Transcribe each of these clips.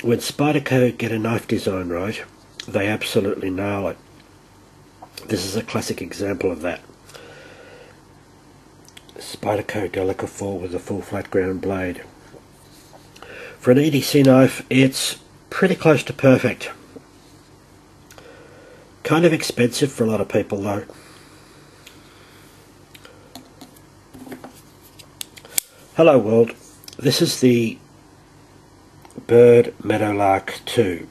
when Spyderco get a knife design right, they absolutely nail it. This is a classic example of that. Spyderco Delica 4 with a full flat ground blade. For an EDC knife, it's pretty close to perfect. Kind of expensive for a lot of people though. Hello world, this is the Byrd Meadowlark 2.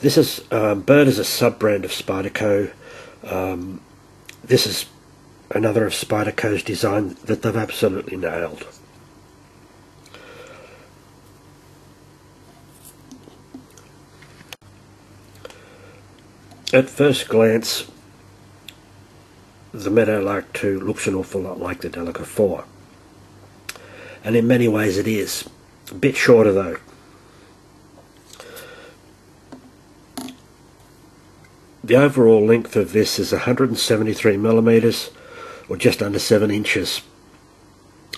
This is Byrd is a sub-brand of Spyderco. This is another of Spyderco's design that they've absolutely nailed. At first glance, the Meadowlark 2 looks an awful lot like the Delica 4. And in many ways it is. A bit shorter though. The overall length of this is 173 millimeters, or just under 7 inches.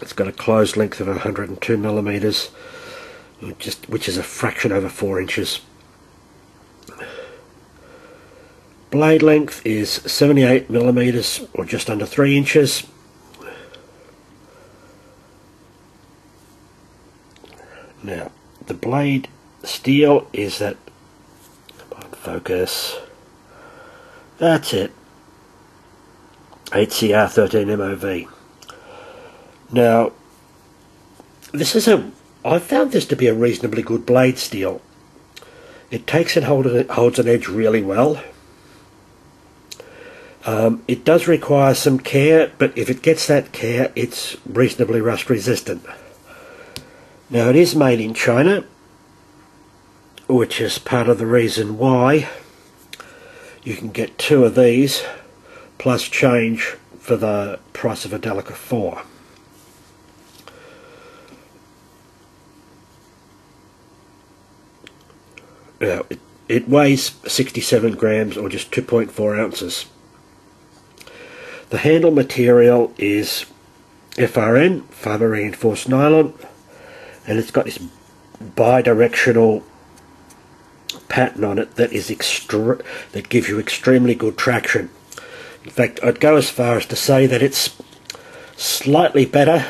It's got a closed length of 102 millimeters, which is a fraction over 4 inches. Blade length is 78 millimeters, or just under 3 inches. Now, the blade steel is that, come on, focus, that's it, HCR 13 MOV. Now, I found this to be a reasonably good blade steel. It takes and holds an edge really well. It does require some care, but if it gets that care, it's reasonably rust resistant. Now, it is made in China, which is part of the reason why you can get 2 of these plus change for the price of a Delica 4. Now, it weighs 67 grams, or just 2.4 ounces. The handle material is FRN, fibre reinforced nylon, and it's got this bi-directional pattern on it that gives you extremely good traction. In fact, I'd go as far as to say that it's slightly better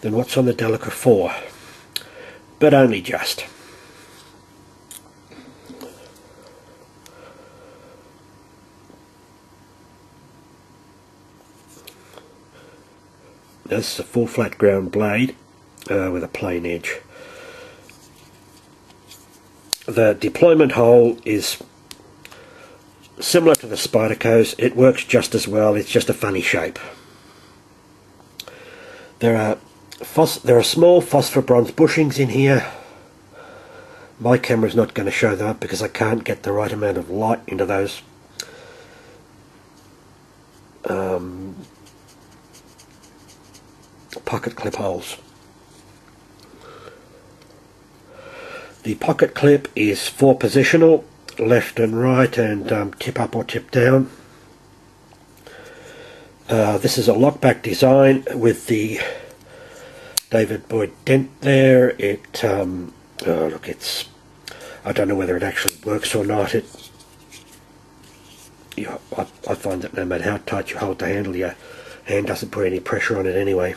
than what's on the Delica 4, but only just. This is a full flat ground blade with a plain edge. The deployment hole is similar to the Spyderco's. It works just as well, it's just a funny shape. There are small phosphor bronze bushings in here. My camera's not going to show them up because I can't get the right amount of light into those pocket clip holes. The pocket clip is 4 positional, left and right, and tip up or tip down. This is a lockback design with the David Boyd dent there. Oh look, I don't know whether it actually works or not. I find that no matter how tight you hold the handle, your hand doesn't put any pressure on it anyway.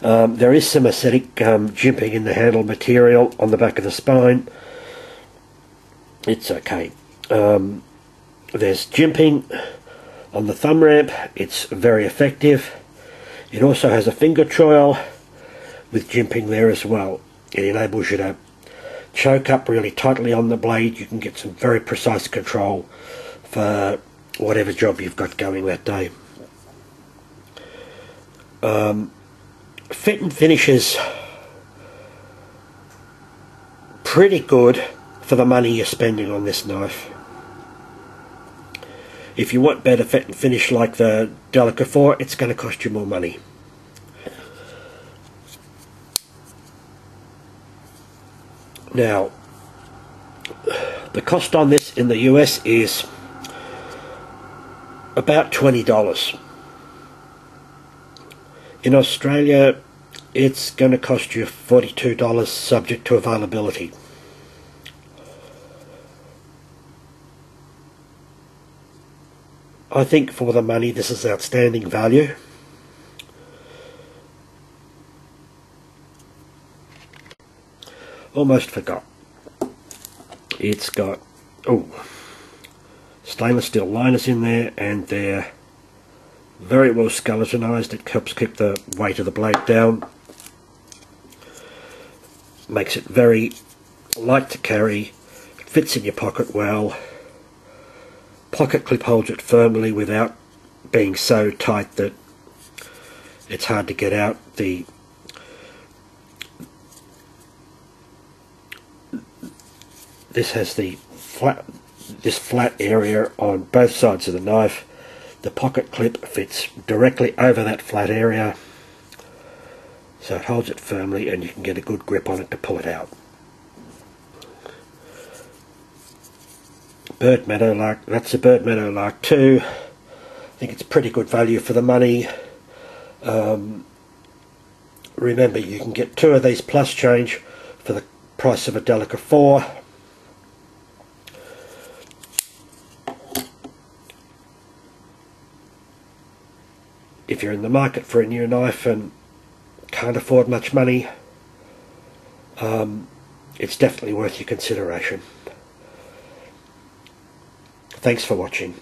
There is some aesthetic jimping in the handle material on the back of the spine. It's okay. There's jimping on the thumb ramp. It's very effective. It also has a finger choil with jimping there as well. It enables you to choke up really tightly on the blade. You can get some very precise control for whatever job you've got going that day. Fit and finish is pretty good for the money you're spending on this knife. If you want better fit and finish like the Delica 4, it's going to cost you more money. Now, the cost on this in the US is about $20. In Australia, it's going to cost you $42 subject to availability. I think for the money this is outstanding value. Almost forgot. It's got stainless steel liners in there, and they're very well skeletonized. It helps keep the weight of the blade down. Makes it very light to carry. It fits in your pocket well. Pocket clip holds it firmly without being so tight that it's hard to get out. This has this flat area on both sides of the knife. The pocket clip fits directly over that flat area, so it holds it firmly and you can get a good grip on it to pull it out. Byrd Meadowlark, that's a Byrd Meadowlark 2. I think it's pretty good value for the money. Remember, you can get 2 of these plus change for the price of a Delica 4. If you're in the market for a new knife and can't afford much money, it's definitely worth your consideration. Thanks for watching.